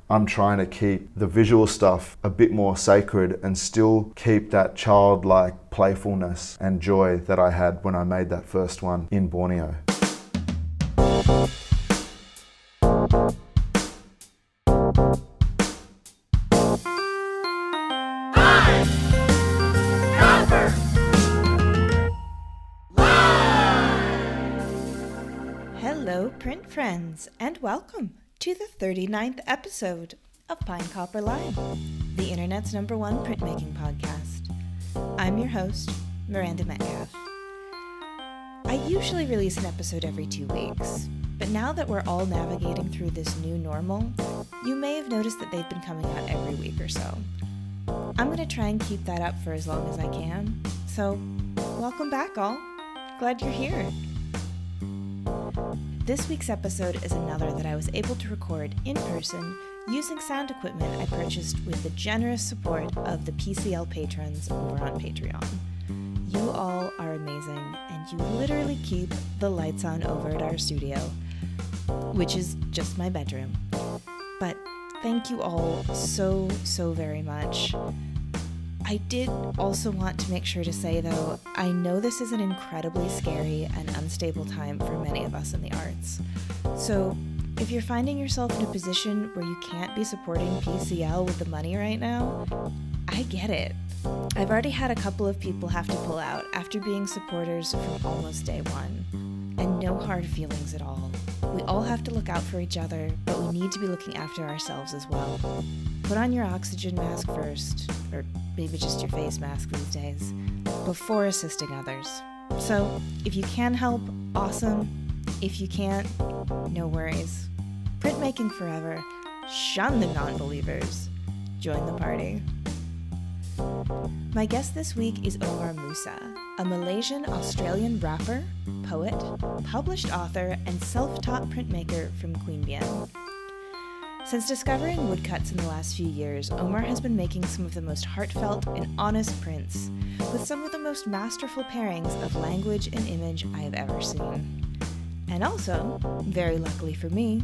I'm trying to keep the visual stuff a bit more sacred and still keep that childlike playfulness and joy that I had when I made that first one in Borneo. Hello, print friends, and welcome to the 39th episode of Pine Copper Line, the internet's #1 printmaking podcast. I'm your host, Miranda Metcalf. I usually release an episode every 2 weeks, but now that we're all navigating through this new normal, you may have noticed that they've been coming out every week or so. I'm going to try and keep that up for as long as I can, so welcome back all. Glad you're here. This week's episode is another that I was able to record in person using sound equipment I purchased with the generous support of the PCL patrons over on Patreon. You all are amazing, and you literally keep the lights on over at our studio, which is just my bedroom. But thank you all so very much. I did also want to make sure to say, though, I know this is an incredibly scary and unstable time for many of us in the arts. So if you're finding yourself in a position where you can't be supporting PCL with the money right now, I get it. I've already had a couple of people have to pull out after being supporters from almost day one. And no hard feelings at all. We all have to look out for each other, but we need to be looking after ourselves as well. Put on your oxygen mask first, or maybe just your face mask these days, before assisting others. So, if you can help, awesome. If you can't, no worries. Printmaking forever. Shun the non-believers. Join the party. My guest this week is Omar Musa, a Malaysian-Australian rapper, poet, published author, and self-taught printmaker from Queanbeyan. Since discovering woodcuts in the last few years, Omar has been making some of the most heartfelt and honest prints, with some of the most masterful pairings of language and image I have ever seen. And also, very luckily for me,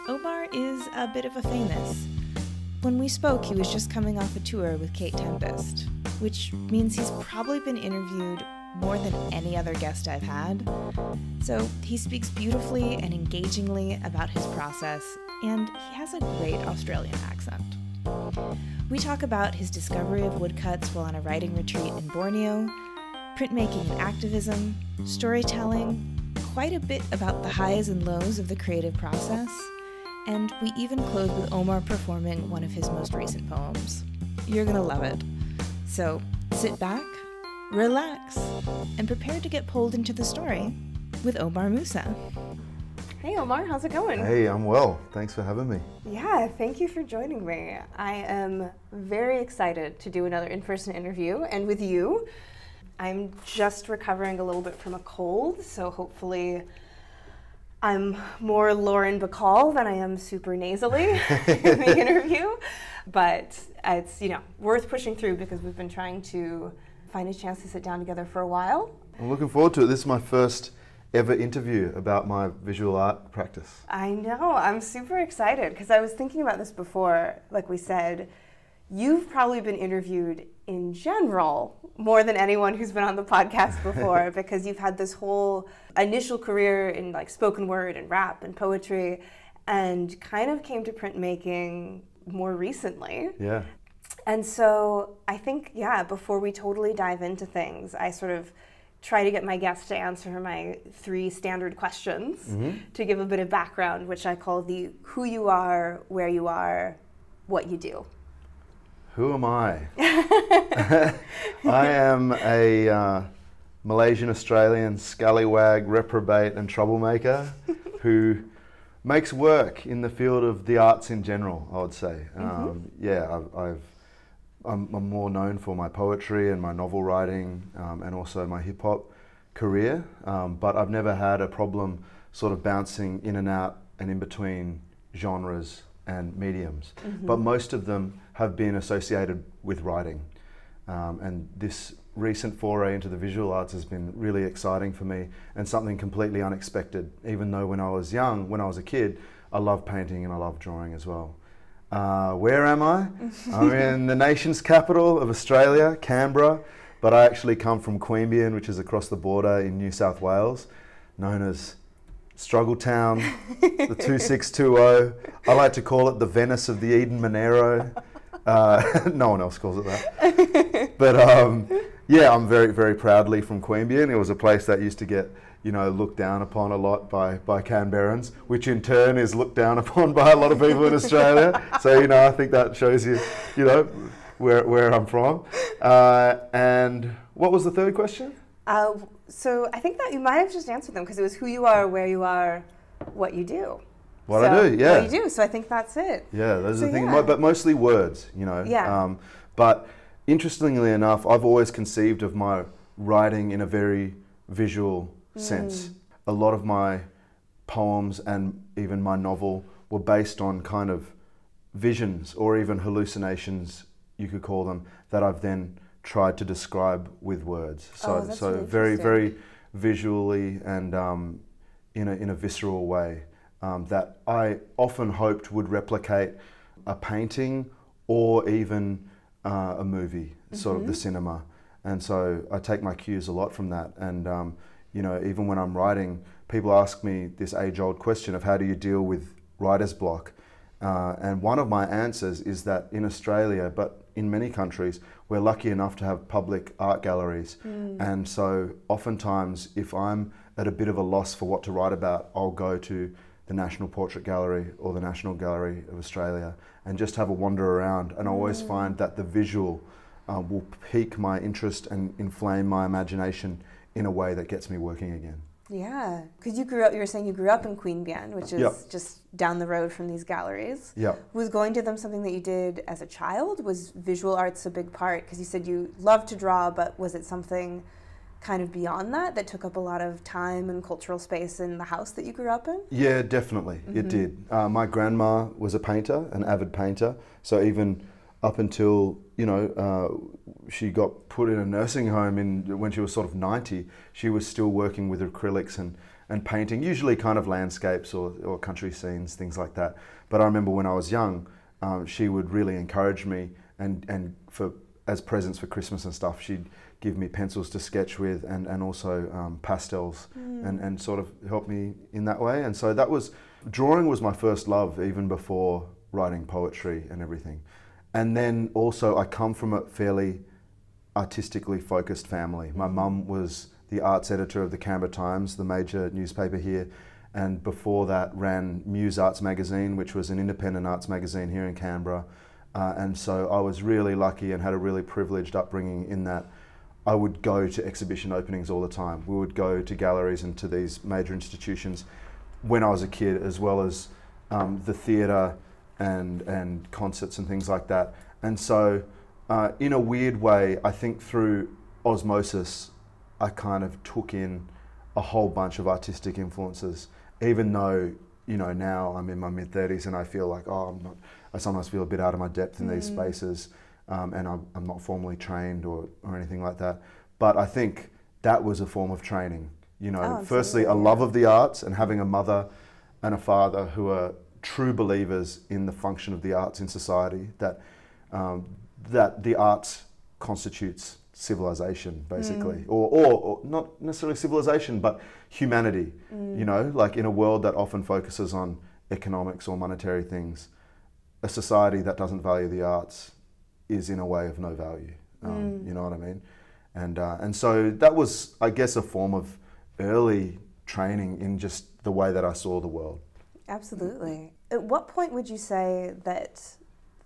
Omar is a bit of a famous. When we spoke, he was just coming off a tour with Kate Tempest, which means he's probably been interviewed more than any other guest I've had. So he speaks beautifully and engagingly about his process, and he has a great Australian accent. We talk about his discovery of woodcuts while on a writing retreat in Borneo, printmaking and activism, storytelling, quite a bit about the highs and lows of the creative process, and we even close with Omar performing one of his most recent poems. You're gonna love it. So sit back, relax, and prepare to get pulled into the story with Omar Musa. Hey Omar, how's it going? Hey, I'm well. Thanks for having me. Yeah, thank you for joining me. I am very excited to do another in-person interview, and with you. I'm just recovering a little bit from a cold, so hopefully I'm more Lauren Bacall than I am super nasally in the interview. But it's, worth pushing through because we've been trying to find a chance to sit down together for a while. I'm looking forward to it. This is my first ever interview about my visual art practice. I know, I'm super excited because I was thinking about this before. Like we said, you've probably been interviewed in general more than anyone who's been on the podcast before because you've had this whole initial career in like spoken word and rap and poetry and kind of came to printmaking more recently. Yeah. And so I think, before we totally dive into things, I sort of try to get my guests to answer my 3 standard questions to give a bit of background, which I call the who you are, where you are, what you do. Who am I? I am a Malaysian-Australian scallywag, reprobate and troublemaker who makes work in the field of the arts in general, I would say. I'm more known for my poetry and my novel writing and also my hip-hop career, but I've never had a problem sort of bouncing in and out and in between genres and mediums. But most of them have been associated with writing. And this recent foray into the visual arts has been really exciting for me and something completely unexpected, even though when I was young, when I was a kid, I loved painting and I loved drawing as well. Where am I? I'm in the nation's capital of Australia, Canberra, but I actually come from Queanbeyan, which is across the border in New South Wales, known as Struggle Town, the 2620. I like to call it the Venice of the Eden Monero. No one else calls it that. But yeah, I'm very, very proudly from Queanbeyan. It was a place that used to get, you know, looked down upon a lot by Canberrans, which in turn is looked down upon by a lot of people in Australia. So, you know, I think that shows you, you know, where I'm from. And what was the third question? So I think that you might have just answered them because it was who you are, where you are, what you do. What I do, yeah. What you do, so I think that's it. Yeah, those are the things, but mostly words, you know. Yeah. But interestingly enough, I've always conceived of my writing in a very visual sense. A lot of my poems and even my novel were based on kind of visions or even hallucinations, you could call them, that I've then tried to describe with words. So, really very, very visually and in a visceral way that I often hoped would replicate a painting or even a movie, sort of the cinema. And so I take my cues a lot from that. And you know, even when I'm writing, people ask me this age-old question of how do you deal with writer's block? And one of my answers is that in Australia, but in many countries, we're lucky enough to have public art galleries. And so oftentimes, if I'm at a bit of a loss for what to write about, I'll go to the National Portrait Gallery or the National Gallery of Australia and just have a wander around. And I always find that the visual will pique my interest and inflame my imagination in a way that gets me working again. Yeah, because you were saying you grew up in Queanbeyan, which is just down the road from these galleries. Yeah. Was going to them something that you did as a child? Was visual arts a big part? Because you said you loved to draw, but was it something kind of beyond that took up a lot of time and cultural space in the house that you grew up in? Yeah, definitely, it did. My grandma was a painter, an avid painter, so even up until, you know, she got put in a nursing home when she was sort of 90, she was still working with acrylics and painting, usually kind of landscapes or country scenes, things like that. But I remember when I was young, she would really encourage me and as presents for Christmas and stuff, she'd give me pencils to sketch with and also pastels and sort of help me in that way. And so drawing was my first love even before writing poetry and everything. And then also I come from a fairly artistically focused family. My mum was the arts editor of the Canberra Times, the major newspaper here, and before that ran Muse Arts Magazine, which was an independent arts magazine here in Canberra. And so I was really lucky and had a really privileged upbringing in that I would go to exhibition openings all the time. We would go to galleries and to these major institutions when I was a kid, as well as the theatre and concerts and things like that. And so in a weird way, I think through osmosis, I kind of took in a whole bunch of artistic influences, even though, you know, now I'm in my mid-30s and I feel like, I sometimes feel a bit out of my depth in these spaces, and I'm not formally trained or anything like that. But I think that was a form of training. You know, firstly, a love of the arts and having a mother and a father who are true believers in the function of the arts in society, that the arts constitutes civilization, basically, or not necessarily civilization, but humanity. You know, like in a world that often focuses on economics or monetary things, a society that doesn't value the arts is in a way of no value. You know what I mean? And so that was, I guess, a form of early training in just the way that I saw the world. Absolutely. At what point would you say that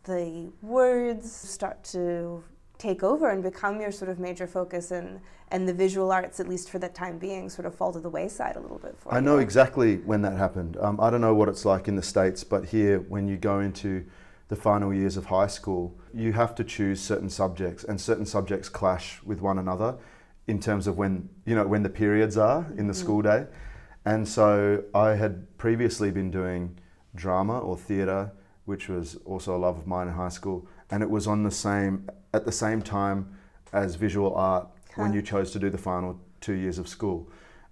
the words start to take over and become your sort of major focus, and the visual arts, at least for the time being, sort of fall to the wayside a little bit for you? I know exactly when that happened. I don't know what it's like in the States, but here, when you go into the final years of high school, you have to choose certain subjects, and certain subjects clash with one another in terms of when the periods are in the school day. And so I had previously been doing drama or theatre, which was also a love of mine in high school, and it was at the same time as visual art when you chose to do the final 2 years of school.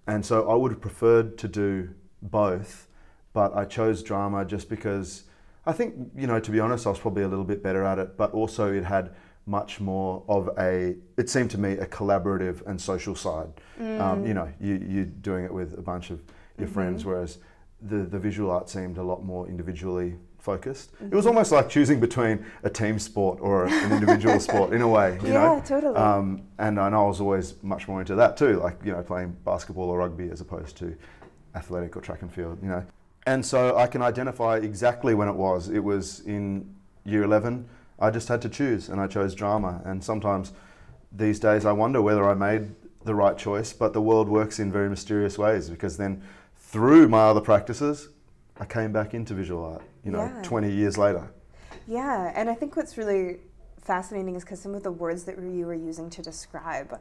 And so I would have preferred to do both, but I chose drama just because I think, you know, to be honest, I was probably a little bit better at it, but also it had much more of it seemed to me, a collaborative and social side. You know, you're doing it with a bunch of your friends, whereas the visual art seemed a lot more individually focused. It was almost like choosing between a team sport or an individual sport in a way, you know? Yeah, totally. And I know I was always much more into that too, like, you know, playing basketball or rugby as opposed to athletic or track and field, you know? And so I can identify exactly when it was. It was in year 11. I just had to choose, and I chose drama. And sometimes these days I wonder whether I made the right choice, but the world works in very mysterious ways, because then through my other practices, I came back into visual art, you know, 20 years later. Yeah, and I think what's really fascinating is because some of the words that you were using to describe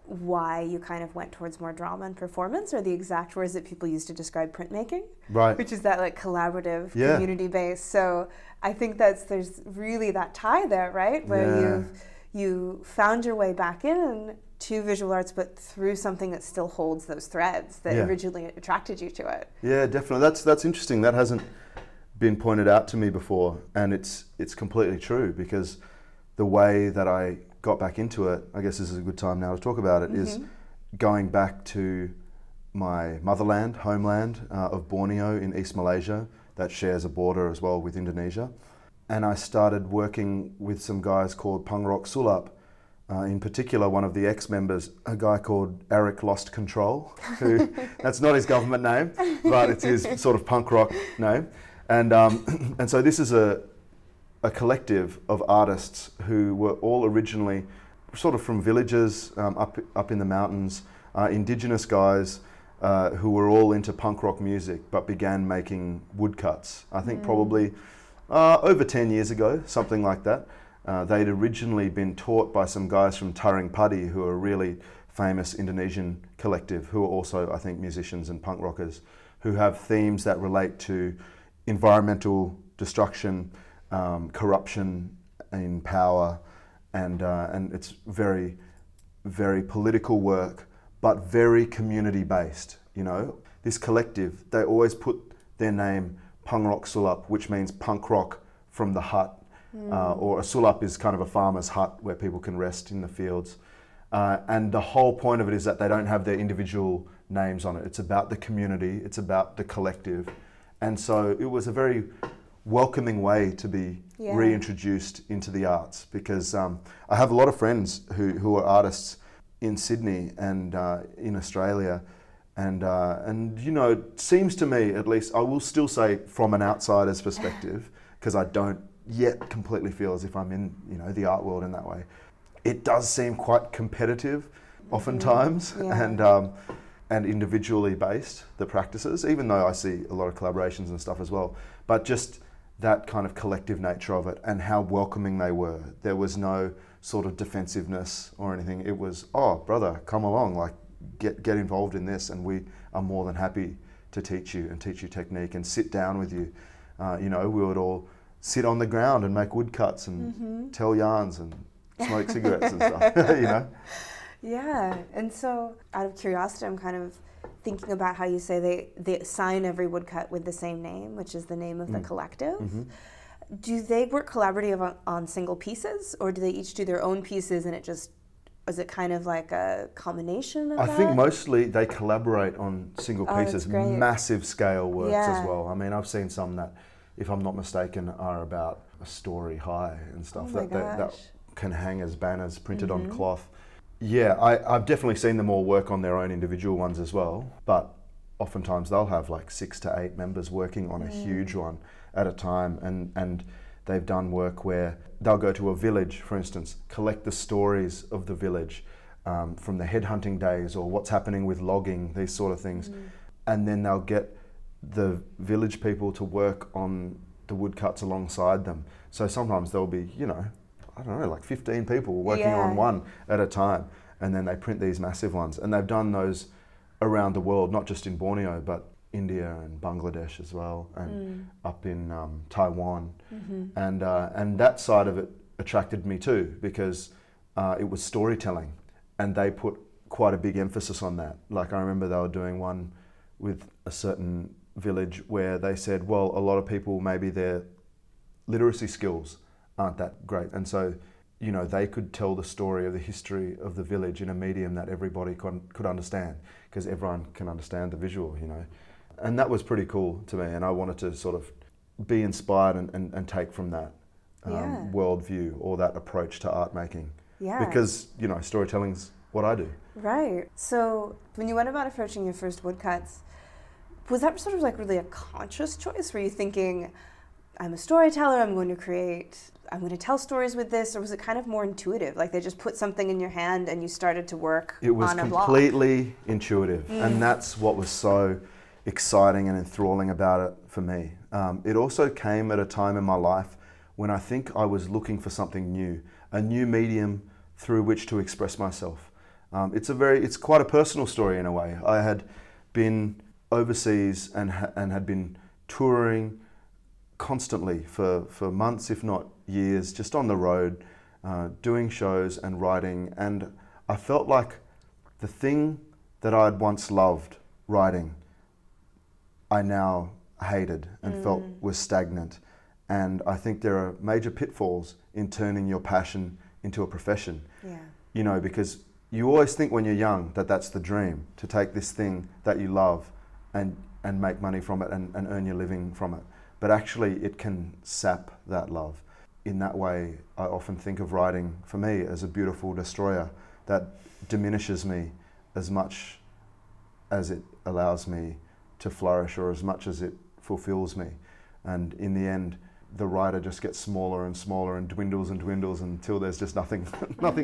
why you kind of went towards more drama and performance are the exact words that people use to describe printmaking, right? Which is that like collaborative, community-based. So I think there's really that tie there, right? Where you found your way back in to visual arts, but through something that still holds those threads that originally attracted you to it. Yeah, definitely. That's interesting. That hasn't been pointed out to me before, and it's completely true, because the way that I got back into it, I guess this is a good time now to talk about it, is going back to my motherland, homeland of Borneo in East Malaysia, that shares a border as well with Indonesia. And I started working with some guys called Punk Rock Sulap. In particular, one of the ex-members, a guy called Eric Lost Control, who, that's not his government name, but it's his sort of punk rock name. And so this is a collective of artists who were all originally sort of from villages up in the mountains, indigenous guys who were all into punk rock music but began making woodcuts. I think probably over 10 years ago, something like that. They'd originally been taught by some guys from Taring Padi, who are a really famous Indonesian collective, who are also, I think, musicians and punk rockers, who have themes that relate to environmental destruction, corruption in power, and it's very, very political work, but very community-based, you know. This collective, they always put their name Punk Rock Sulap, which means punk rock from the hut, or a sulap is kind of a farmer's hut where people can rest in the fields. And the whole point of it is that they don't have their individual names on it. It's about the community, it's about the collective. And so it was a very welcoming way to be reintroduced into the arts, because I have a lot of friends who are artists in Sydney and in Australia, and you know, it seems to me, at least, I will still say from an outsider's perspective, because I don't yet completely feel as if I'm in, you know, the art world in that way. It does seem quite competitive oftentimes, and individually based, the practices, even though I see a lot of collaborations and stuff as well. But just that kind of collective nature of it and how welcoming they were. There was no sort of defensiveness or anything. It was, oh, brother, come along, like get involved in this, and we are more than happy to teach you and teach you technique and sit down with you. You know, we would all sit on the ground and make woodcuts and tell yarns and smoke cigarettes and stuff, you know? Yeah, and so out of curiosity, I'm kind of thinking about how you say they assign every woodcut with the same name, which is the name of the collective. Do they work collaborative on single pieces, or do they each do their own pieces and is it kind of like a combination of that? I think mostly they collaborate on single pieces, massive scale works as well. I mean, I've seen some that, if I'm not mistaken, are about a story high and stuff that can hang as banners printed on cloth. Yeah, I've definitely seen them all work on their own individual ones as well, but oftentimes they'll have like 6 to 8 members working on a huge one at a time, and they've done work where they'll go to a village, for instance, collect the stories of the village from the headhunting days or what's happening with logging, these sort of things, and then they'll get the village people to work on the woodcuts alongside them. So sometimes there'll be, you know, I don't know, like 15 people working on one at a time, and then they print these massive ones. And they've done those around the world, not just in Borneo, but India and Bangladesh as well, and up in Taiwan. And that side of it attracted me too, because it was storytelling, and they put quite a big emphasis on that. Like, I remember they were doing one with a certain village where they said, well, a lot of people, maybe their literacy skills aren't that great. And so, you know, they could tell the story of the history of the village in a medium that everybody could understand, because everyone can understand the visual, you know. And that was pretty cool to me, and I wanted to sort of be inspired and take from that worldview or that approach to art making. Yeah. Because, you know, storytelling's what I do. Right. So when you went about approaching your first woodcuts, was that sort of like really a conscious choice? Were you thinking, I'm a storyteller, I'm going to tell stories with this, or was it kind of more intuitive? Like they just put something in your hand and you started to work on a block? It was completely intuitive, and that's what was so exciting and enthralling about it for me. It also came at a time in my life when I think I was looking for something new, a new medium through which to express myself. It's quite a personal story in a way. I had been overseas and had been touring constantly for months, if not years, just on the road, doing shows and writing. And I felt like the thing that I'd once loved, writing, I now hated and felt was stagnant. And I think there are major pitfalls in turning your passion into a profession. Yeah. You know, because you always think when you're young that that's the dream, to take this thing that you love and make money from it and earn your living from it. But actually it can sap that love. In that way, I often think of writing, for me, as a beautiful destroyer that diminishes me as much as it allows me to flourish, or as much as it fulfills me. And in the end, the writer just gets smaller and smaller and dwindles until there's just nothing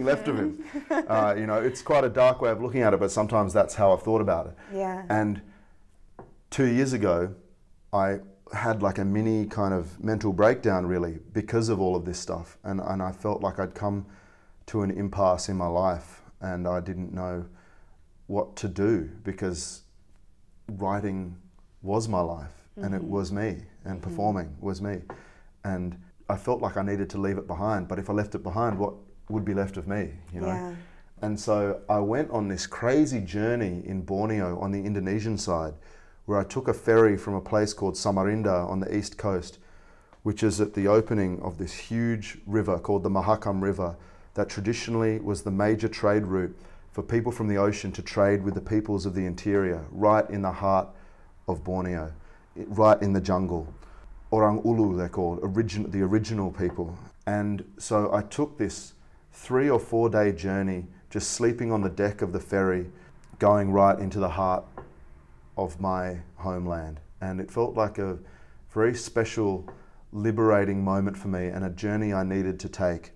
left of him. You know, it's quite a dark way of looking at it, but sometimes that's how I've thought about it. Yeah. And 2 years ago, I had like a mini kind of mental breakdown, really, because of all of this stuff. And I felt like I'd come to an impasse in my life, and I didn't know what to do, because writing was my life, and it was me, and performing was me. And I felt like I needed to leave it behind, but if I left it behind, what would be left of me, you know? Yeah. And so I went on this crazy journey in Borneo on the Indonesian side, where I took a ferry from a place called Samarinda on the east coast, which is at the opening of this huge river called the Mahakam River, that traditionally was the major trade route for people from the ocean to trade with the peoples of the interior, right in the heart of Borneo, right in the jungle. Orang Ulu, they're called, the original people. And so I took this 3 or 4 day journey, just sleeping on the deck of the ferry, going right into the heart of my homeland. And it felt like a very special, liberating moment for me, and a journey I needed to take,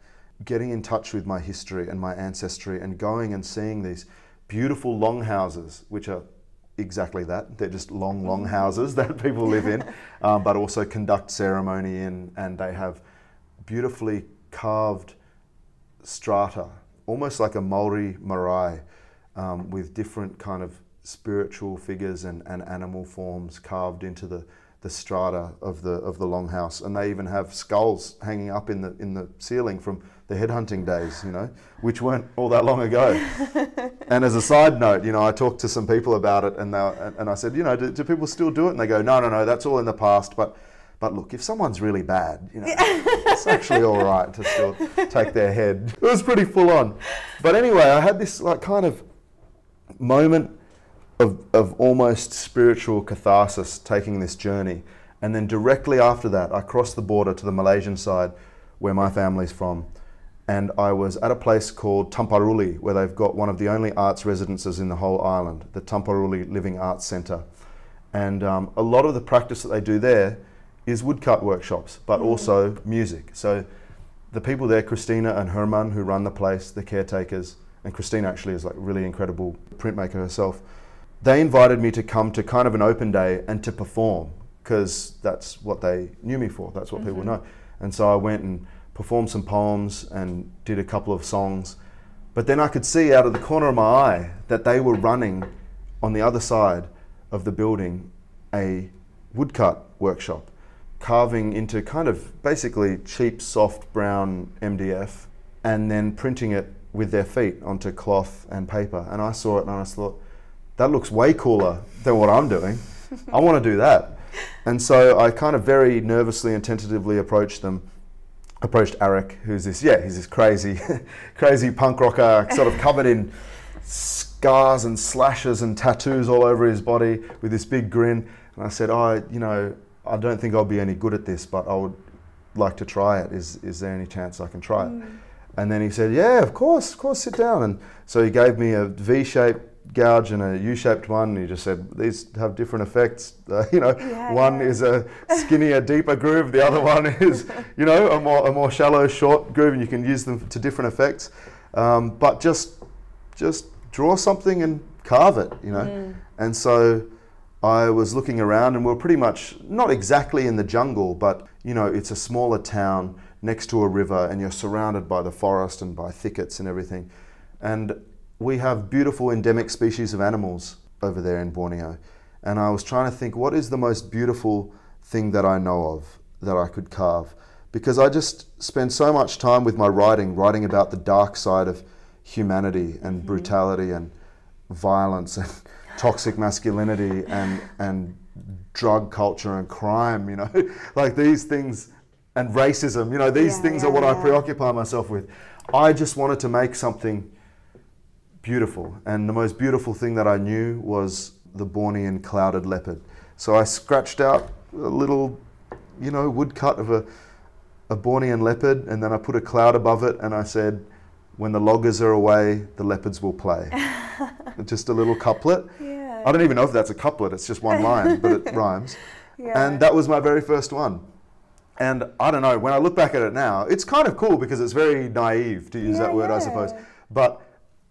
getting in touch with my history and my ancestry, and going and seeing these beautiful longhouses, which are exactly that. They're just long houses that people live in, but also conduct ceremony in, and they have beautifully carved strata, almost like a Maori marae, with different kind of spiritual figures and animal forms carved into the strata of the longhouse. And they even have skulls hanging up in the ceiling from the headhunting days, you know, which weren't all that long ago. And as a side note, you know, I talked to some people about it, and I said, you know, do people still do it? And they go, no, that's all in the past. But look, if someone's really bad, you know, it's actually all right to still take their head. It was pretty full on. But anyway, I had this like kind of moment of almost spiritual catharsis taking this journey. And then directly after that, I crossed the border to the Malaysian side, where my family's from. And I was at a place called Tamparuli, where they've got one of the only arts residences in the whole island, the Tamparuli Living Arts Centre. And a lot of the practice that they do there is woodcut workshops, but also music. So the people there, Christina and Herman, who run the place, the caretakers, and Christina actually is like a really incredible printmaker herself, they invited me to come to kind of an open day and to perform, because that's what they knew me for, that's what people know. And so I went and performed some poems and did a couple of songs. But then I could see out of the corner of my eye that they were running on the other side of the building a woodcut workshop, carving into kind of basically cheap, soft brown MDF, and then printing it with their feet onto cloth and paper. And I saw it and I thought, that looks way cooler than what I'm doing. I want to do that. And so I kind of very nervously and tentatively approached Eric, who's this, he's this crazy, crazy punk rocker, sort of covered in scars and slashes and tattoos all over his body with this big grin. And I said, I don't think I'll be any good at this, but I would like to try it. Is there any chance I can try it? And then he said, yeah, of course, sit down. And so he gave me a V-shaped gouge and a U-shaped one. And he just said, these have different effects. One is a skinnier, deeper groove. The other one is, a more shallow, short groove, and you can use them to different effects. But just draw something and carve it, And so I was looking around, and we're pretty much not exactly in the jungle, but it's a smaller town next to a river, and you're surrounded by the forest and by thickets and everything. And we have beautiful endemic species of animals over there in Borneo. And I was trying to think, what is the most beautiful thing that I know of that I could carve? Because I just spend so much time with my writing about the dark side of humanity and brutality and violence and toxic masculinity and drug culture and crime, like these things, and racism, these things are what I preoccupy myself with. I just wanted to make something beautiful, and the most beautiful thing that I knew was the Bornean clouded leopard. So I scratched out a little, woodcut of a Bornean leopard, and then I put a cloud above it, and I said, when the loggers are away, the leopards will play. Just a little couplet. Yeah. I don't even know if that's a couplet, it's just one line, but it rhymes. Yeah. And that was my very first one. And I don't know, when I look back at it now, it's kind of cool because it's very naive, to use that word, I suppose. But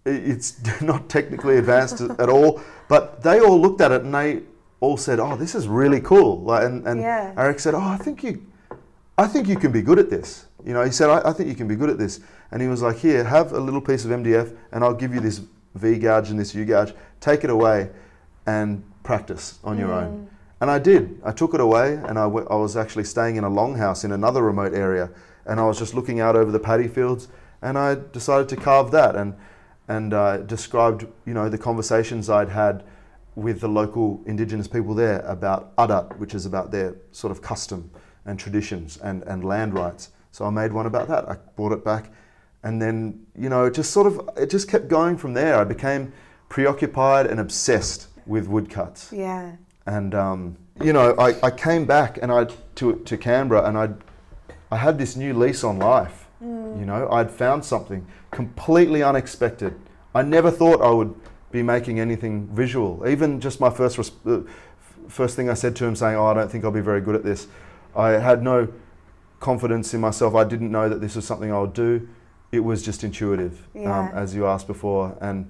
it's not technically advanced at all. But they all looked at it and they all said, oh, this is really cool. And Eric said, oh, I think you can be good at this. He said, I think you can be good at this. And he was like, here, have a little piece of MDF and I'll give you this V gouge and this U gouge. Take it away and practice on your own. And I did. I took it away, and I was actually staying in a longhouse in another remote area, and I was just looking out over the paddy fields, and I decided to carve that and described the conversations I'd had with the local indigenous people there about adat, which is about their sort of custom and traditions and land rights. So I made one about that. I brought it back, and then it just kept going from there. I became preoccupied and obsessed with woodcuts. Yeah. And I came back and to Canberra, and I had this new lease on life. I'd found something completely unexpected. I never thought I would be making anything visual. Even just my first thing I said to him, saying, "Oh, I don't think I'll be very good at this." I had no confidence in myself. I didn't know that this was something I would do. It was just intuitive, as you asked before. And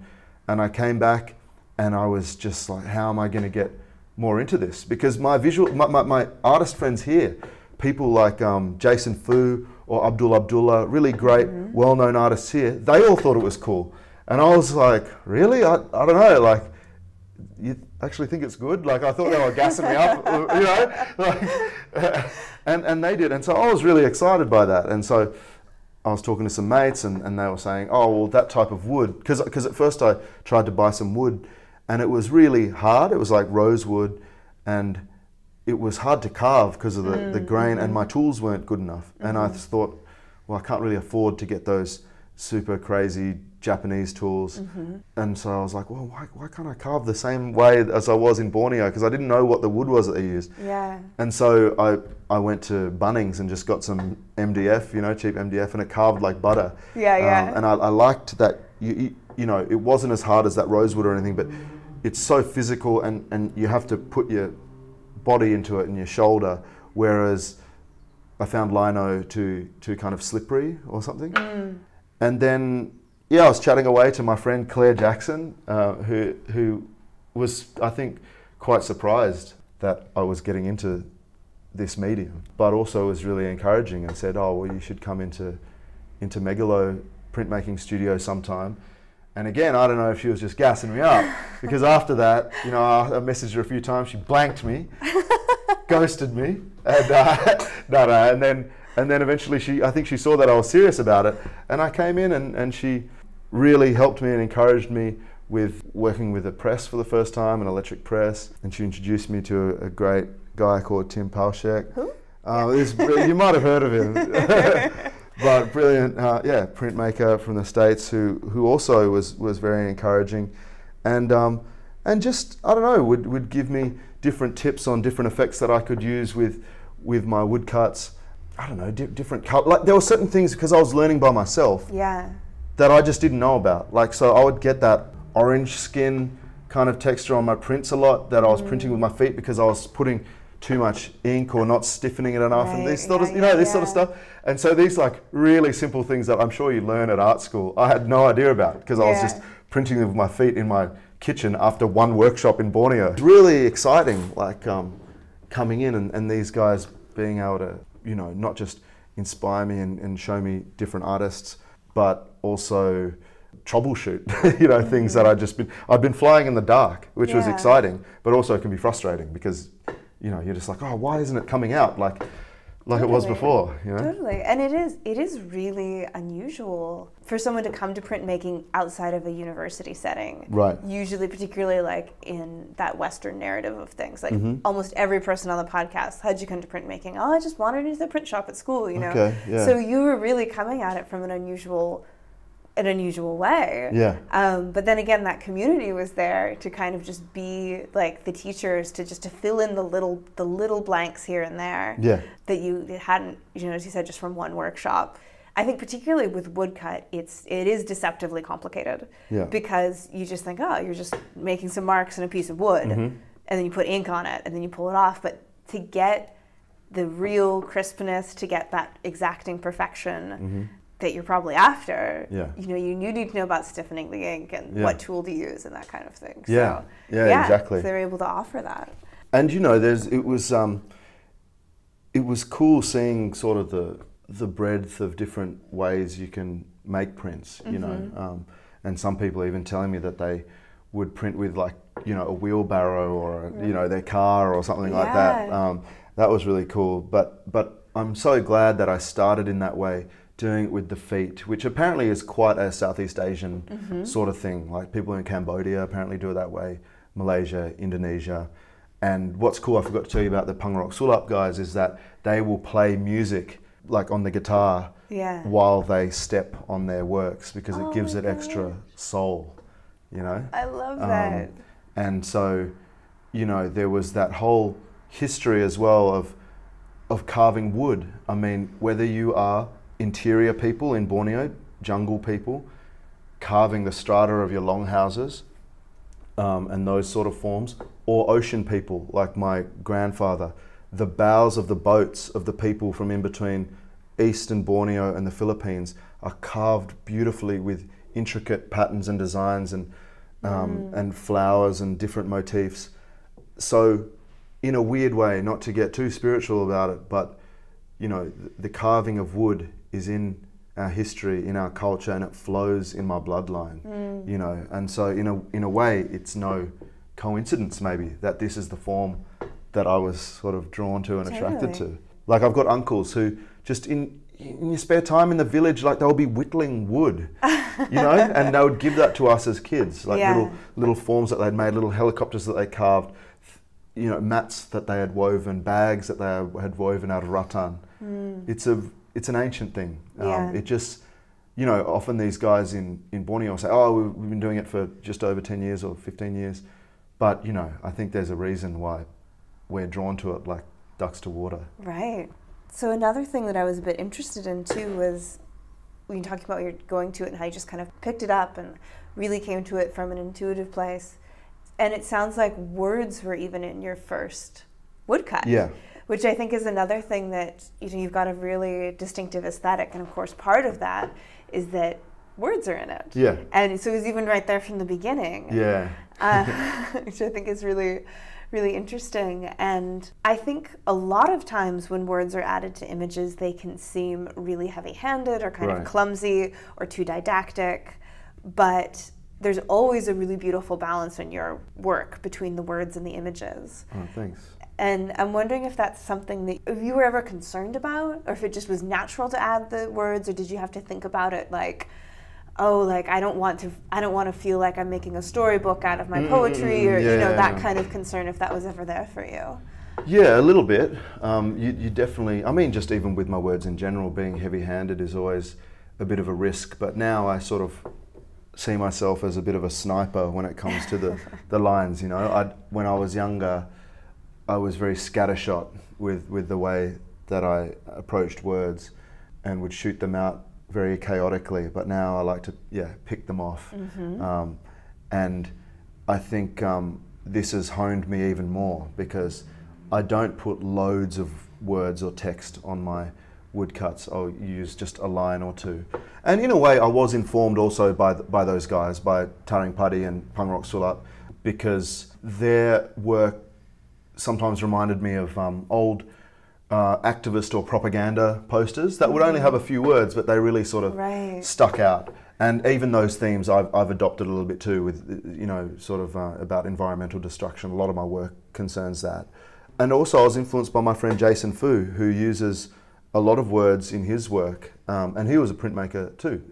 I came back, and I was just like, "How am I going to get more into this?" Because my artist friends here, people like Jason Fu or Abdullah, really great, well-known artists here, they all thought it was cool. And I was like, really? I don't know, like, you actually think it's good? Like, I thought they were gassing me up, and they did. And so I was really excited by that. And so I was talking to some mates, and they were saying, oh, well, that type of wood, because at first I tried to buy some wood, and it was really hard. It was like rosewood, and it was hard to carve because of the grain, and my tools weren't good enough. And I thought, well, I can't really afford to get those super crazy Japanese tools. And so I was like, well, why can't I carve the same way as I was in Borneo? Because I didn't know what the wood was that they used. Yeah. And so I went to Bunnings and just got some MDF, cheap MDF, and it carved like butter. And I liked that, it wasn't as hard as that rosewood or anything, but it's so physical, and you have to put your body into it and your shoulder, whereas I found lino too kind of slippery or something. And then, I was chatting away to my friend Claire Jackson, who was, I think, quite surprised that I was getting into this medium, but also was really encouraging and said, oh, well, you should come into Megalo printmaking studio sometime. And again, I don't know if she was just gassing me up, because after that, I messaged her a few times, she blanked me, ghosted me, and then eventually I think she saw that I was serious about it, and I came in and she really helped me and encouraged me with working with a press for the first time, an electric press, and she introduced me to a great guy called Tim Palshek. Who? You might have heard of him. But brilliant, printmaker from the States who also was very encouraging, and just, I don't know, would give me different tips on different effects that I could use with my woodcuts. I don't know, different color. Like, there were certain things, because I was learning by myself, that I just didn't know about. Like, so I would get that orange skin kind of texture on my prints a lot that I was printing with my feet because I was putting too much ink or not stiffening it enough, and this sort of, this sort of stuff. And so these like really simple things that I'm sure you learn at art school, I had no idea about because I was just printing them with my feet in my kitchen after one workshop in Borneo. It's really exciting, like coming in and these guys being able to, not just inspire me and show me different artists, but also troubleshoot, things that I've been flying in the dark, which was exciting, but also can be frustrating because, you're just like, oh, why isn't it coming out like it was before, Totally, and it is really unusual for someone to come to printmaking outside of a university setting. Right. Usually, particularly like in that Western narrative of things, like almost every person on the podcast, how'd you come to printmaking? Oh, I just wandered into the print shop at school, Okay, yeah. So you were really coming at it from an unusual way. Yeah. But then again, that community was there to kind of just be like the teachers to fill in the little blanks here and there. Yeah. That you hadn't, as you said, just from one workshop. I think particularly with woodcut, it is deceptively complicated. Yeah. Because you just think, oh, you're just making some marks on a piece of wood, and then you put ink on it, and then you pull it off. But to get the real crispness, to get that exacting perfection that you're probably after, you need to know about stiffening the ink and what tool to use and that kind of thing. Yeah, so, exactly. So they're able to offer that. And it was cool seeing sort of the breadth of different ways you can make prints, and some people even telling me that they would print with like, a wheelbarrow or, their car or something like that. That was really cool. But I'm so glad that I started in that way, doing it with the feet, which apparently is quite a Southeast Asian sort of thing. Like people in Cambodia apparently do it that way, Malaysia, Indonesia. And what's cool, I forgot to tell you about the Pangrok Sulap guys, is that they will play music like on the guitar while they step on their works because it gives it extra soul, I love that. And so, there was that whole history as well of carving wood. I mean, whether you are interior people in Borneo, jungle people, carving the strata of your longhouses and those sort of forms, or ocean people like my grandfather, the bows of the boats of the people from in between eastern Borneo and the Philippines are carved beautifully with intricate patterns and designs and flowers and different motifs. So in a weird way, not to get too spiritual about it, but the carving of wood is in our history, in our culture, and it flows in my bloodline, and so in a way it's no coincidence maybe that this is the form that I was sort of drawn to and attracted to. Like I've got uncles who just in your spare time in the village, like they'll be whittling wood, and they would give that to us as kids, like little forms that they'd made, little helicopters that they carved, mats that they had woven, bags that they had woven out of rattan. It's an ancient thing. It just, often these guys in Borneo say, oh, we've been doing it for just over 10 years or 15 years. But, I think there's a reason why we're drawn to it like ducks to water. Right. So another thing that I was a bit interested in too was when you talking about you're going to it and how you just kind of picked it up and really came to it from an intuitive place. And it sounds like words were even in your first woodcut. Yeah. Which I think is another thing that, you've got a really distinctive aesthetic. And of course, part of that is that words are in it. Yeah. And so it was even right there from the beginning. Yeah. Which I think is really, really interesting. And I think a lot of times when words are added to images, they can seem really heavy-handed or kind of clumsy or too didactic. But there's always a really beautiful balance in your work between the words and the images. Oh, thanks. And I'm wondering if that's something that if you were ever concerned about, or if it just was natural to add the words, or did you have to think about it like, oh, like I don't want to feel like I'm making a storybook out of my poetry, or that kind of concern, if that was ever there for you. Yeah, a little bit. You definitely, I mean, just even with my words in general, being heavy-handed is always a bit of a risk, but now I sort of see myself as a bit of a sniper when it comes to the lines, you know. When I was younger, I was very scattershot with the way that I approached words and would shoot them out very chaotically, but now I like to, pick them off. And I think this has honed me even more because I don't put loads of words or text on my woodcuts. I'll use just a line or two. And in a way, I was informed also by those guys, by Taring Putty and Pangrok Sulap, because their work sometimes reminded me of old activist or propaganda posters that would only have a few words, but they really sort of stuck out. And even those themes I've adopted a little bit too, with, you know, sort of about environmental destruction. A lot of my work concerns that. And also I was influenced by my friend Jason Fu, who uses a lot of words in his work. And he was a printmaker too,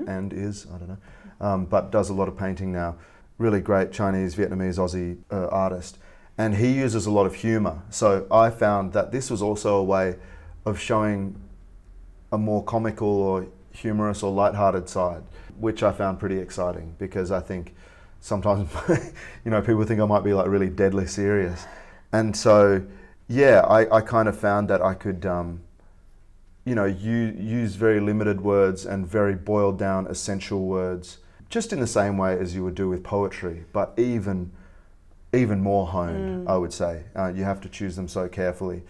and is, I don't know, but does a lot of painting now. Really great Chinese, Vietnamese, Aussie artist. And he uses a lot of humor. So I found that this was also a way of showing a more comical or humorous or lighthearted side, which I found pretty exciting, because I think sometimes you know, people think I might be like really deadly serious. And so, yeah, I kind of found that I could, you know, use very limited words and very boiled down essential words, just in the same way as you would do with poetry, but even more honed, I would say. You have to choose them so carefully.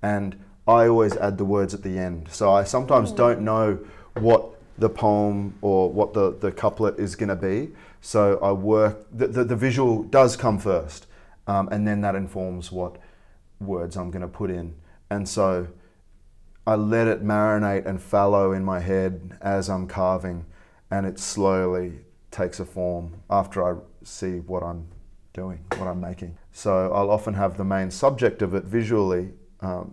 And I always add the words at the end. So I sometimes don't know what the poem or what the couplet is going to be. So I work, the visual does come first, and then that informs what words I'm going to put in. And so I let it marinate and fallow in my head as I'm carving, and it slowly takes a form after I see what I'm doing, what I'm making. So I'll often have the main subject of it visually,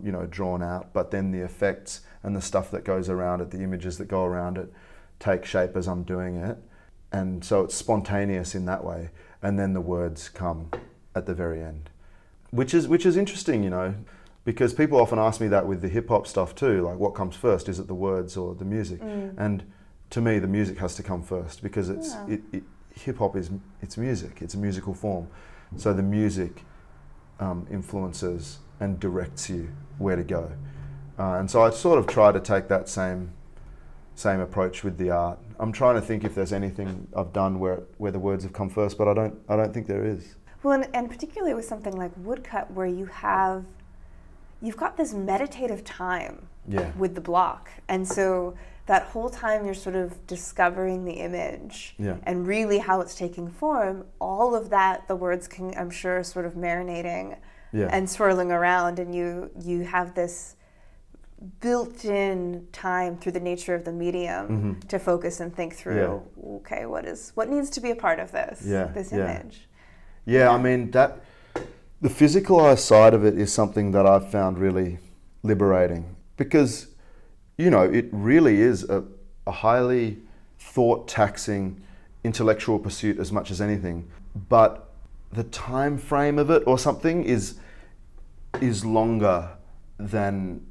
you know, drawn out, but then the effects and the stuff that goes around it, the images that go around it, take shape as I'm doing it. And so it's spontaneous in that way. And then the words come at the very end, which is interesting, you know, because people often ask me that with the hip hop stuff too, like what comes first? Is it the words or the music? And to me, the music has to come first, because it's, hip hop is, it's music, it's a musical form. So the music influences and directs you where to go. And so I sort of try to take that same approach with the art. I'm trying to think if there's anything I've done where the words have come first, but I don't think there is. Well, and particularly with something like woodcut, where you've got this meditative time with the block, and so that whole time you're sort of discovering the image and really how it's taking form. All of that, the words can, I'm sure, sort of marinating and swirling around, and you have this built-in time through the nature of the medium to focus and think through, okay, what needs to be a part of this image. I mean, that the physicalized side of it is something that I've found really liberating, because, you know, it really is a highly thought-taxing intellectual pursuit as much as anything, but the time frame of it or something is longer than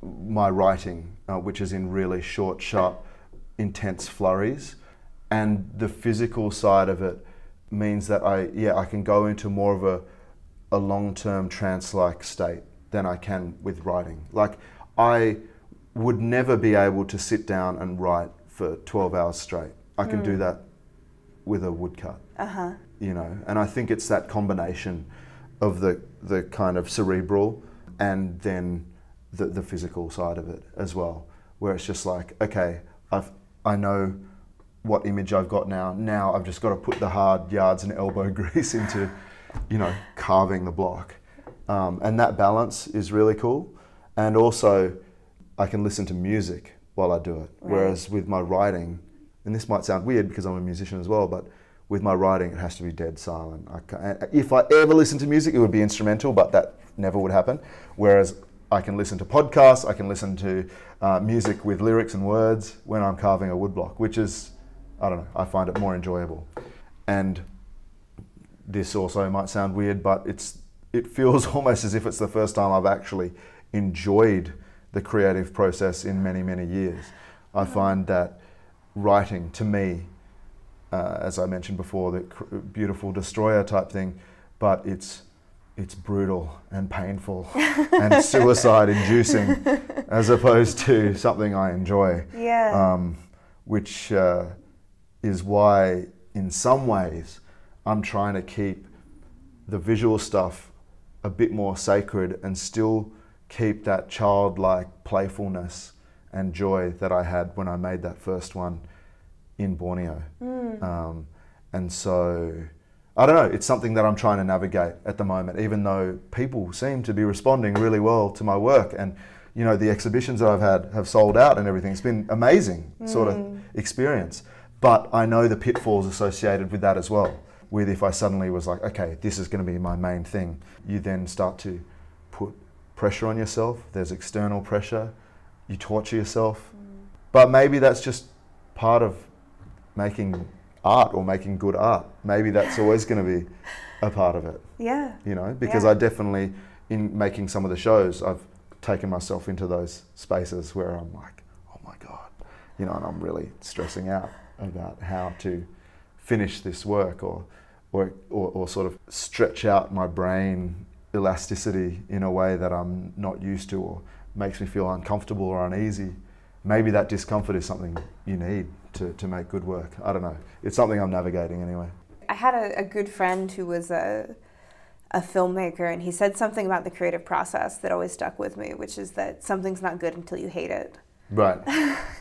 my writing, which is in really short, sharp, intense flurries. And the physical side of it means that I can go into more of a long-term trance-like state than I can with writing. Like, I would never be able to sit down and write for 12 hours straight. I can do that with a woodcut, you know, and I think it's that combination of the kind of cerebral and then the physical side of it as well, where it's just like, okay, I know what image I've got now. Now I've just got to put the hard yards and elbow grease into, you know, carving the block. And that balance is really cool. And also, I can listen to music while I do it. Whereas with my writing, and this might sound weird because I'm a musician as well, but with my writing, it has to be dead silent. If I ever listen to music, it would be instrumental, but that never would happen. Whereas I can listen to podcasts, I can listen to music with lyrics and words when I'm carving a woodblock, which is, I don't know, I find it more enjoyable. And this also might sound weird, but it's it feels almost as if it's the first time I've actually enjoyed the creative process in many, many years. I find that writing, to me, as I mentioned before, the beautiful destroyer type thing, but it's brutal and painful and suicide-inducing, as opposed to something I enjoy. Yeah. Which is why, in some ways, I'm trying to keep the visual stuff a bit more sacred and still keep that childlike playfulness and joy that I had when I made that first one in Borneo. And so, I don't know, it's something that I'm trying to navigate at the moment, even though people seem to be responding really well to my work. And, you know, the exhibitions that I've had have sold out and everything. It's been amazing sort of experience. But I know the pitfalls associated with that as well. With if I suddenly was like, okay, this is going to be my main thing, you then start to put pressure on yourself. There's external pressure. You torture yourself. But maybe that's just part of making art or making good art. Maybe that's always going to be a part of it. Yeah. You know, because I definitely, in making some of the shows, I've taken myself into those spaces where I'm like, oh my God, you know, and I'm really stressing out about how to finish this work or sort of stretch out my brain elasticity in a way that I'm not used to or makes me feel uncomfortable or uneasy. Maybe that discomfort is something you need to make good work. I don't know. It's something I'm navigating anyway. I had a good friend who was a filmmaker, and he said something about the creative process that always stuck with me, which is that something's not good until you hate it. Right.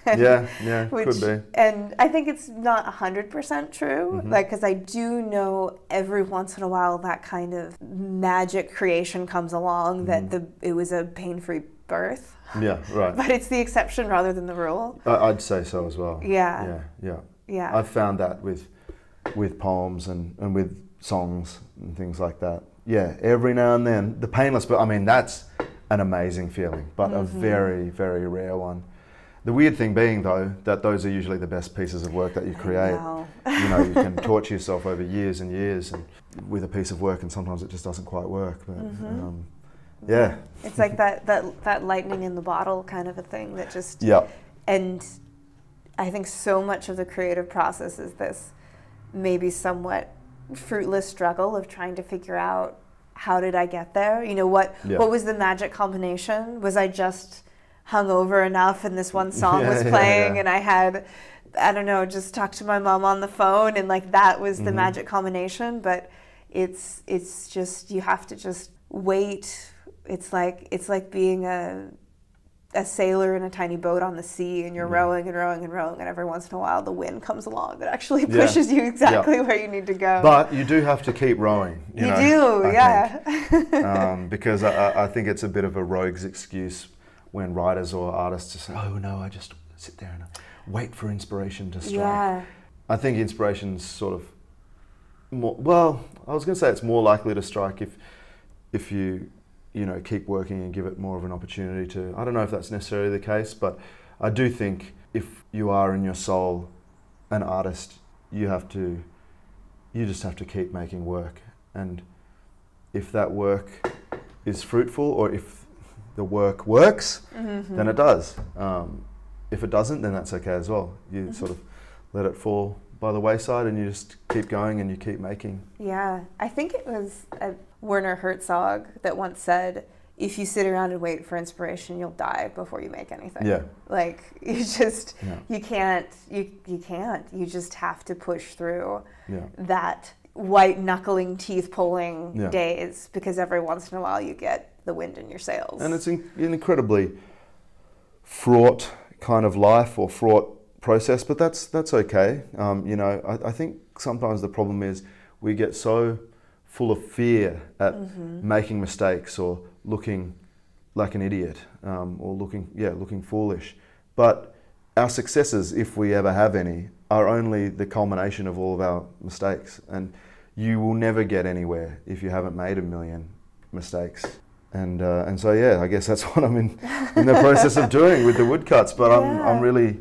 Yeah, could be. And I think it's not 100% true, like, because I do know every once in a while that kind of magic creation comes along, that it was a pain-free birth. Yeah, right. But it's the exception rather than the rule. I'd say so as well. Yeah. Yeah. I've found that with poems and with songs and things like that. Yeah, every now and then, the painless, but I mean, that's an amazing feeling, but a very, very rare one. The weird thing being, though, that those are usually the best pieces of work that you create. You know, you can torture yourself over years and years and with a piece of work, and sometimes it just doesn't quite work. But yeah, it's like that lightning in the bottle kind of a thing that just. Yeah. And I think so much of the creative process is this maybe somewhat fruitless struggle of trying to figure out, how did I get there? You know, what was the magic combination? Was I just hungover enough and this one song was playing and I had, I don't know, just talked to my mom on the phone and like that was the magic combination? But it's just, you have to just wait. It's like being a sailor in a tiny boat on the sea, and you're rowing and rowing and rowing, and every once in a while the wind comes along that actually pushes you exactly where you need to go. But you do have to keep rowing. You know, think. Because I think it's a bit of a rogue's excuse when writers or artists just say, oh no, I just sit there and wait for inspiration to strike. Yeah. I think inspiration's sort of more, well, I was going to say it's more likely to strike if you keep working and give it more of an opportunity to. I don't know if that's necessarily the case, but I do think if you are in your soul an artist, you just have to keep making work. And if that work is fruitful, or if the work works, then it does. If it doesn't, then that's okay as well. You sort of let it fall by the wayside and you just keep going and you keep making. Yeah, I think it was Werner Herzog that once said, if you sit around and wait for inspiration, you'll die before you make anything. Yeah. Like, you just, you can't, you just have to push through that white knuckling, teeth pulling days, because every once in a while you get the wind in your sails. And it's an incredibly fraught kind of life or fraught process, but that's okay. I think sometimes the problem is we get so full of fear at making mistakes or looking like an idiot, or looking foolish. But our successes, if we ever have any, are only the culmination of all of our mistakes. And you will never get anywhere if you haven't made a million mistakes. And so I guess that's what I'm in the process of doing with the woodcuts. But I'm really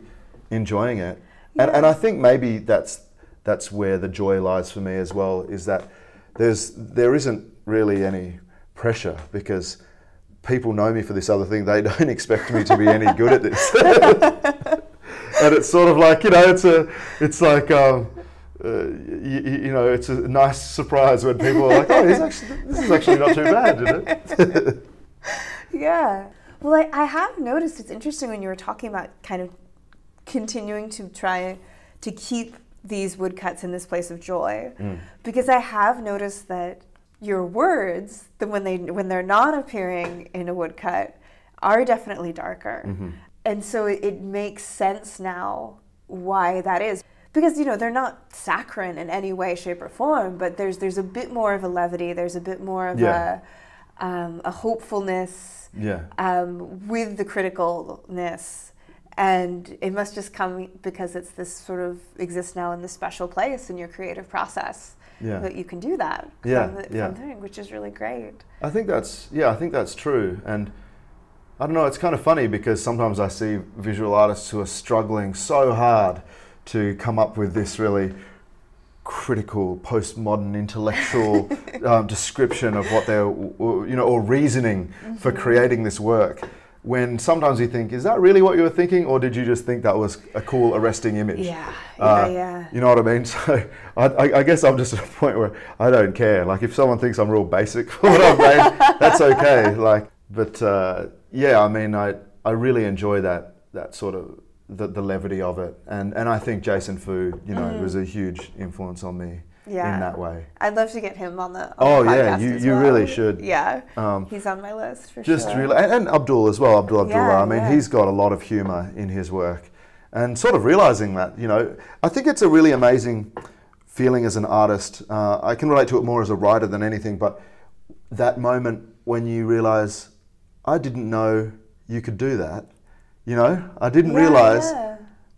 enjoying it, and I think maybe that's where the joy lies for me as well. Is that there isn't really any pressure because people know me for this other thing. They don't expect me to be any good at this. And it's sort of like, you know, it's like, you know, it's a nice surprise when people are like, oh, this is actually not too bad, isn't it? Yeah. Well, I have noticed it's interesting when you were talking about kind of continuing to try to keep these woodcuts in this place of joy, because I have noticed that your words, when they're not appearing in a woodcut, are definitely darker. And so it makes sense now why that is. Because, you know, they're not saccharine in any way, shape, or form, but there's a bit more of a levity, there's a bit more of a hopefulness with the criticalness. And it must just come because it's this sort of exists now in this special place in your creative process that you can do that from thing, which is really great. I think that's true. And I don't know, it's kind of funny because sometimes I see visual artists who are struggling so hard to come up with this really critical, postmodern, intellectual description of what they're, you know, or reasoning for creating this work. When sometimes you think, is that really what you were thinking, or did you just think that was a cool, arresting image? Yeah. You know what I mean? So I guess I'm just at a point where I don't care. Like if someone thinks I'm real basic for what I've made, that's okay. Like, but yeah, I mean, I really enjoy that sort of the levity of it, and I think Jason Fu, you know, was a huge influence on me in that way. I'd love to get him on the podcast as you well. really should. Yeah, he's on my list for just sure. Really, and Abdul as well. Abdullah. I mean, he's got a lot of humor in his work, and sort of realizing that, you know, I think it's a really amazing feeling as an artist. I can relate to it more as a writer than anything, but that moment when you realize, I didn't know you could do that. You know, I didn't realize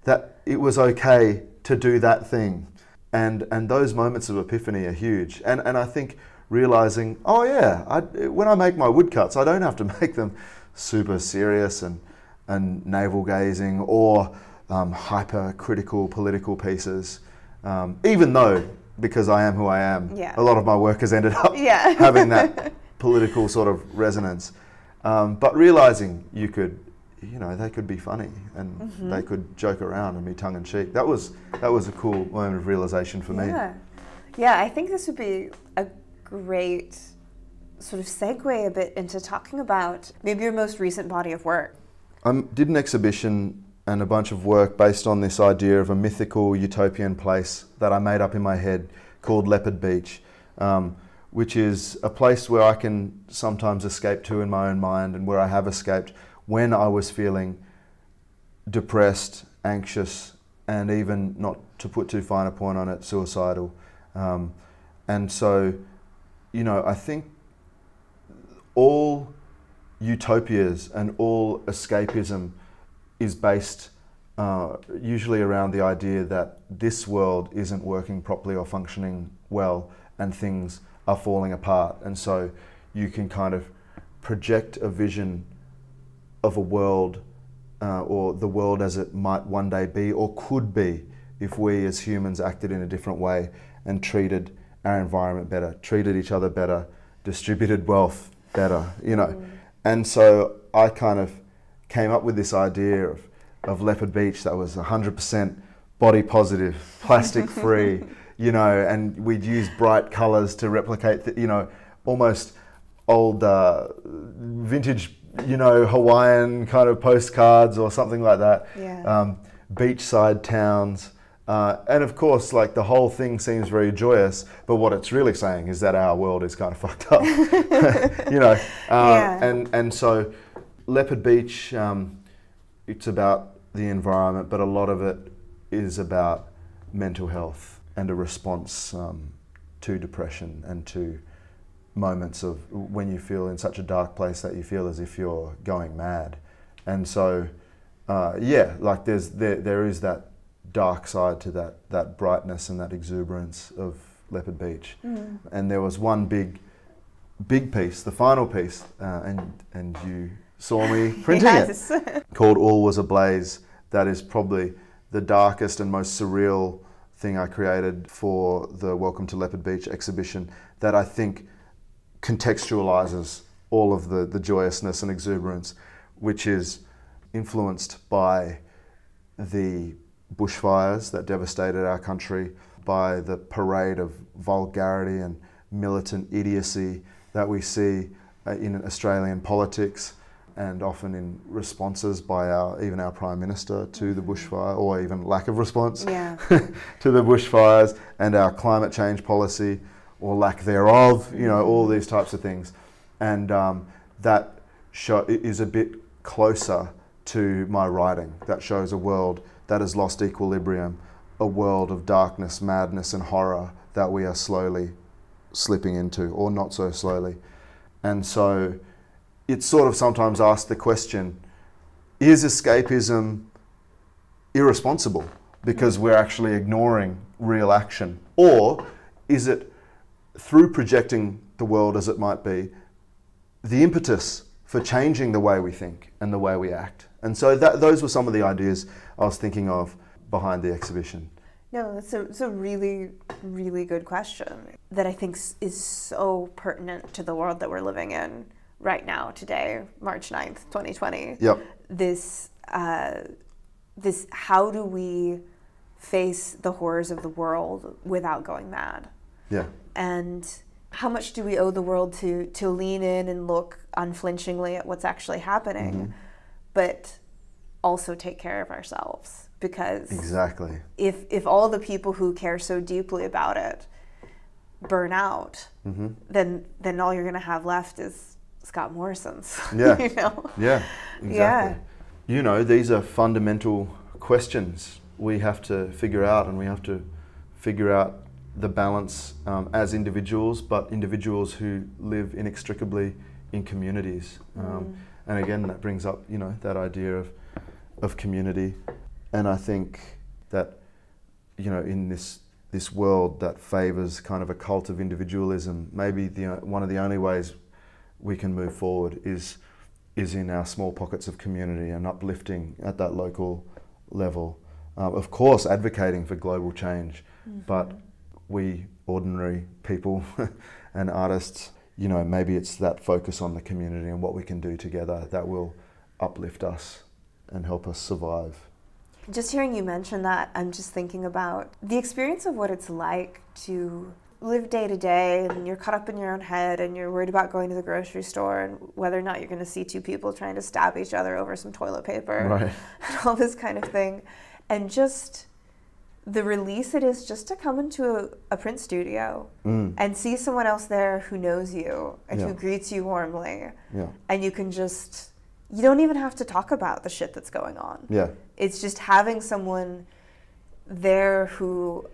that it was okay to do that thing. And those moments of epiphany are huge. And I think realizing, oh yeah, when I make my woodcuts, I don't have to make them super serious and navel-gazing or hyper-critical political pieces. Even though, because I am who I am, a lot of my work has ended up having that political sort of resonance. But realizing you could, you know, they could be funny and they could joke around and be tongue-in-cheek. That was a cool moment of realization for me. Yeah, I think this would be a great sort of segue a bit into talking about maybe your most recent body of work. I did an exhibition and a bunch of work based on this idea of a mythical utopian place that I made up in my head called Leopard Beach, which is a place where I can sometimes escape to in my own mind, and where I have escaped when I was feeling depressed, anxious, and even, not to put too fine a point on it, suicidal. And so, you know, I think all utopias and all escapism is based usually around the idea that this world isn't working properly or functioning well and things are falling apart. And so you can kind of project a vision of a world or the world as it might one day be or could be if we as humans acted in a different way and treated our environment better, treated each other better, distributed wealth better, you know. And so I kind of came up with this idea of Leopard Beach that was 100% body positive, plastic free, you know, and we'd use bright colors to replicate the, you know, almost old vintage, you know, Hawaiian kind of postcards or something like that. Beachside towns. And of course, like, the whole thing seems very joyous, but what it's really saying is that our world is kind of fucked up, you know. And so Leopard Beach, it's about the environment, but a lot of it is about mental health and a response to depression and to moments of when you feel in such a dark place that you feel as if you're going mad. And so, like there is that dark side to that brightness and that exuberance of Leopard Beach. And there was one big piece, the final piece, and you saw me printing it, called All Was Ablaze. That is probably the darkest and most surreal thing I created for the Welcome to Leopard Beach exhibition, that I think contextualizes all of the joyousness and exuberance, which is influenced by the bushfires that devastated our country, by the parade of vulgarity and militant idiocy that we see in Australian politics, and often in responses by even our Prime Minister to the bushfire, or even lack of response to the bushfires, and our climate change policy, or lack thereof, all these types of things. And that is a bit closer to my writing. That shows a world that has lost equilibrium, a world of darkness, madness and horror that we are slowly slipping into, or not so slowly. And so it's sort of sometimes asked the question, is escapism irresponsible because we're actually ignoring real action? Or is it, through projecting the world as it might be, the impetus for changing the way we think and the way we act? And so those were some of the ideas I was thinking of behind the exhibition. No, it's a really, really good question that I think is so pertinent to the world that we're living in right now, today, March 9th, 2020. Yep. This how do we face the horrors of the world without going mad? Yeah. And how much do we owe the world to lean in and look unflinchingly at what's actually happening, but also take care of ourselves? Because exactly, if all the people who care so deeply about it burn out, then all you're going to have left is Scott Morrison's. Yeah. Yeah, exactly. Yeah. These are fundamental questions we have to figure out, and we have to figure out the balance as individuals, but individuals who live inextricably in communities. And again, that brings up, that idea of community. And I think that, in this world that favours kind of a cult of individualism, maybe one of the only ways we can move forward is in our small pockets of community and uplifting at that local level. Of course, advocating for global change, but we ordinary people and artists, maybe it's that focus on the community and what we can do together that will uplift us and help us survive. Just hearing you mention that, I'm just thinking about the experience of what it's like to live day to day, and you're caught up in your own head, and you're worried about going to the grocery store and whether or not you're going to see two people trying to stab each other over some toilet paper, right, and all this kind of thing. And just the release it is just to come into a print studio and see someone else there who knows you and who greets you warmly. Yeah. And you can just, you don't even have to talk about the shit that's going on. Yeah. It's just having someone there who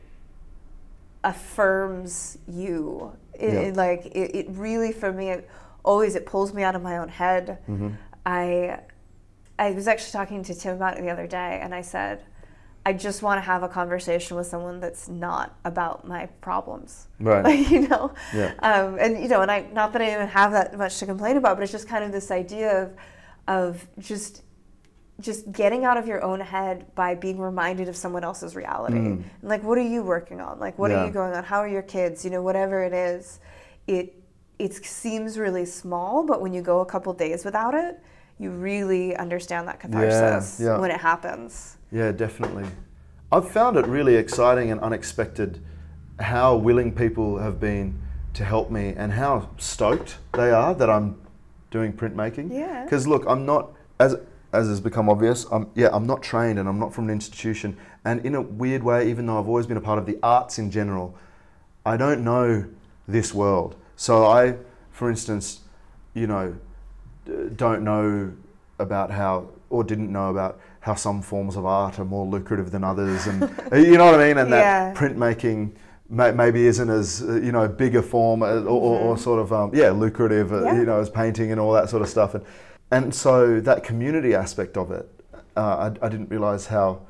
affirms you. It really, for me, it pulls me out of my own head. I was actually talking to Tim about it the other day, and I said, I just want to have a conversation with someone that's not about my problems. Right. Yeah. And I, not that I even have that much to complain about, but it's just kind of this idea of just getting out of your own head by being reminded of someone else's reality. And like, what are you working on? Like, what are you going on? How are your kids? Whatever it is, it seems really small, but when you go a couple days without it, you really understand that catharsis when it happens. Yeah, definitely. I've found it really exciting and unexpected how willing people have been to help me and how stoked they are that I'm doing printmaking. Yeah. Because look, I'm not, as has become obvious, I'm not trained and I'm not from an institution. And in a weird way, even though I've always been a part of the arts in general, I don't know this world. So I, for instance, don't know about how, or didn't know about how some forms of art are more lucrative than others, and you know what I mean, and that printmaking maybe isn't as big a form or sort of lucrative as painting and all that sort of stuff, and so that community aspect of it, I didn't realise how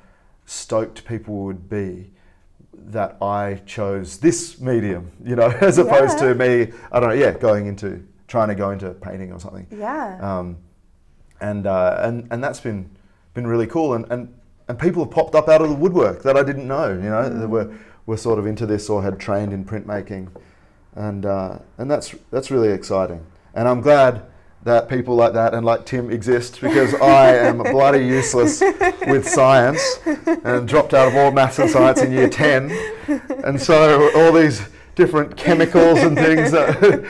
stoked people would be that I chose this medium, as opposed to me, trying to go into painting or something. Yeah. And that's been really cool, and people have popped up out of the woodwork that I didn't know, that were sort of into this or had trained in printmaking, and that's really exciting. And I'm glad that people like that and like Tim exist, because I am bloody useless with science and dropped out of all maths and science in year 10. And so all these different chemicals and things that,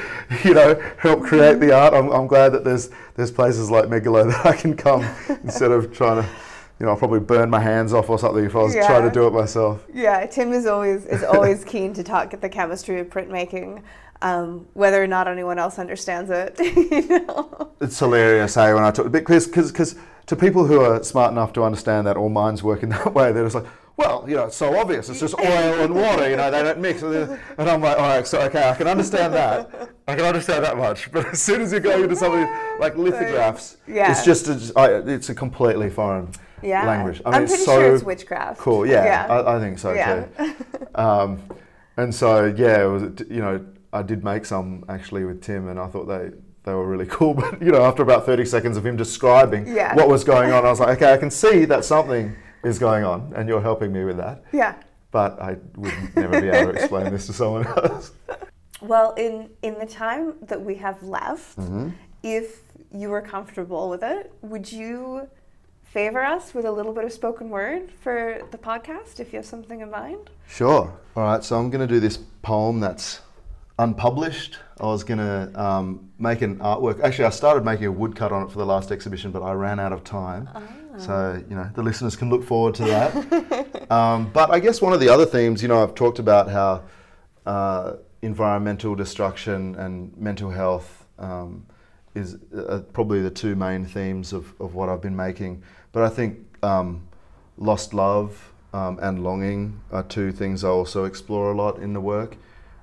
you know, help create the art. I'm glad that there's places like Megalo that I can come instead of trying to, you know, I'll probably burn my hands off or something if I was trying to do it myself. Yeah, Tim is always keen to talk at the chemistry of printmaking. Whether or not anyone else understands it, you know. It's hilarious, hey, when I talk, because to people who are smart enough to understand that all minds work in that way, they're just like, well, you know, it's so obvious, it's just oil and water, you know, they don't mix. And I'm like, all right, so okay, I can understand that. I can understand that much. But as soon as you go into something like lithographs, it's just, it's a completely foreign language. I mean, I'm pretty sure it's witchcraft. Cool, I think so too. And so, yeah, it was, you know, I did make some actually with Tim, and I thought they were really cool. But, you know, after about 30 seconds of him describing what was going on, I was like, okay, I can see that something is going on, and you're helping me with that. Yeah. But I would never be able to explain this to someone else. Well, in the time that we have left, if you were comfortable with it, would you favor us with a little bit of spoken word for the podcast, if you have something in mind? Sure. All right, so I'm going to do this poem that's unpublished. I was going to make an artwork. Actually, I started making a woodcut on it for the last exhibition, but I ran out of time. So, you know, the listeners can look forward to that. But I guess one of the other themes, you know, I've talked about how environmental destruction and mental health is probably the two main themes of what I've been making. But I think lost love and longing are two things I also explore a lot in the work.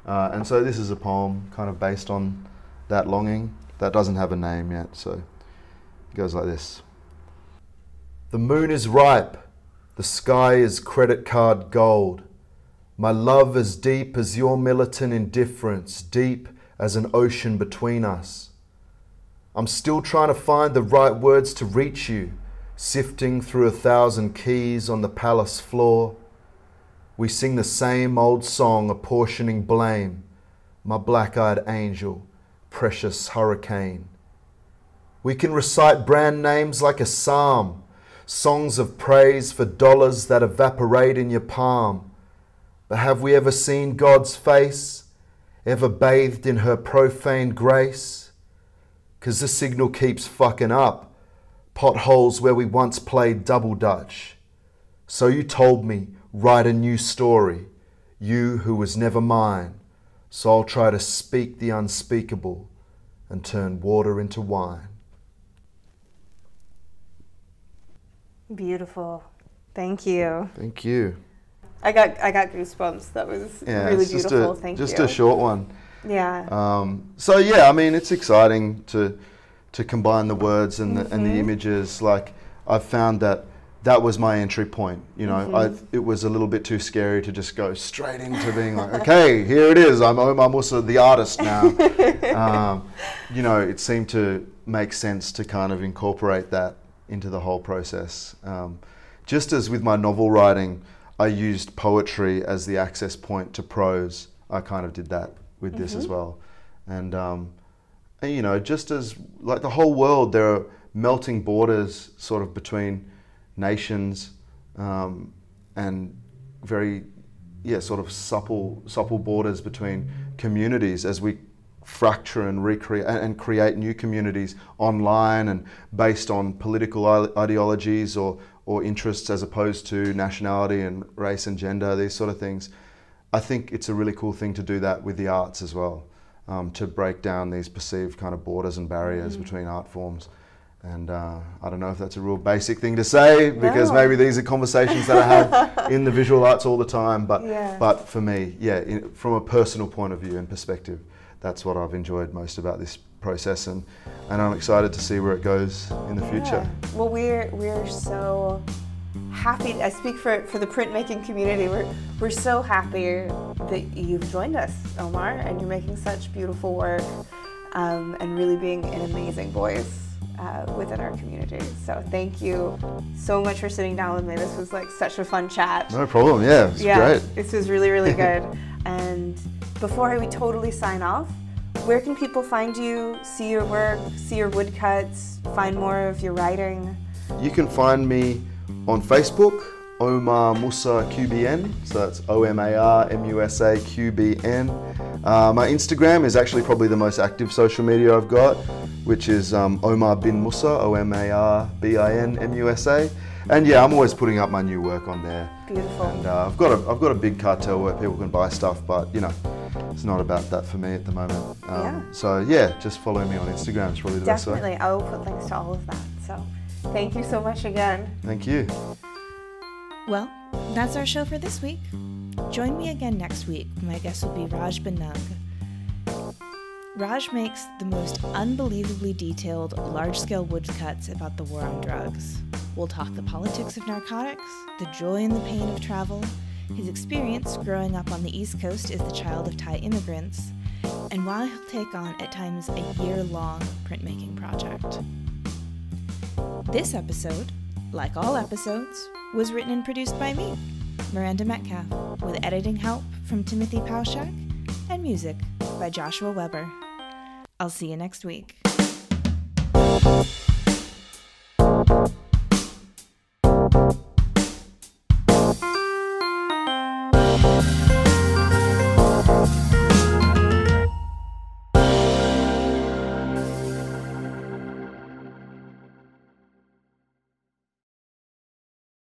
And so this is a poem kind of based on that longing that doesn't have a name yet, so it goes like this. The moon is ripe, the sky is credit card gold. My love as deep as your militant indifference, deep as an ocean between us. I'm still trying to find the right words to reach you, sifting through 1,000 keys on the palace floor. We sing the same old song, apportioning blame. My black-eyed angel, precious hurricane. We can recite brand names like a psalm, songs of praise for dollars that evaporate in your palm. But have we ever seen God's face, ever bathed in her profane grace? 'Cause the signal keeps fucking up, potholes where we once played double dutch. So you told me, write a new story, you who was never mine. So I'll try to speak the unspeakable and turn water into wine. Beautiful. Thank you. Thank you. I got goosebumps. That was really beautiful. Thank you. Just a short one. Yeah. So yeah, I mean, it's exciting to combine the words and the images. Like, I've found that was my entry point. You know, it was a little bit too scary to just go straight into being like, okay, here it is. I'm Omar Musa, the artist now. You know, it seemed to make sense to kind of incorporate that into the whole process. Just as with my novel writing, I used poetry as the access point to prose. I kind of did that with this as well. And you know, just as like the whole world, there are melting borders sort of between nations and very sort of supple borders between communities as we fracture and recreate and create new communities online and based on political ideologies or interests as opposed to nationality and race and gender, these sort of things. I think it's a really cool thing to do that with the arts as well, to break down these perceived kind of borders and barriers between art forms. And I don't know if that's a real basic thing to say, because maybe these are conversations that I have in the visual arts all the time, but for me, from a personal point of view and perspective, that's what I've enjoyed most about this process, and I'm excited to see where it goes in the future. Well, we're so happy. I speak for the printmaking community. We're so happy that you've joined us, Omar, and you're making such beautiful work and really being an amazing voice within our community. So thank you so much for sitting down with me. This was like such a fun chat. No problem. Yeah, it was great. This was really, really good. And before we totally sign off, where can people find you, see your work, see your woodcuts, find more of your writing? You can find me on Facebook, Omar Musa Queanbeyan, so that's OMAR MUSA My Instagram is actually probably the most active social media I've got, which is Omar Bin Musa, OMARBIN MUSA. And yeah, I'm always putting up my new work on there. Beautiful. And I've got a big cartel where people can buy stuff, but you know, it's not about that for me at the moment. So yeah, just follow me on Instagram. It's probably the best way. Definitely, I will put links to all of that. So thank you so much again. Thank you. Well, that's our show for this week. Join me again next week. My guest will be Raj Benung. Raj makes the most unbelievably detailed, large-scale woodcuts about the war on drugs. We'll talk the politics of narcotics, the joy and the pain of travel, his experience growing up on the East Coast as the child of Thai immigrants, and why he'll take on, at times, a year-long printmaking project. This episode, like all episodes, was written and produced by me, Miranda Metcalf, with editing help from Timothy Pauschak and music by Joshua Weber. I'll see you next week.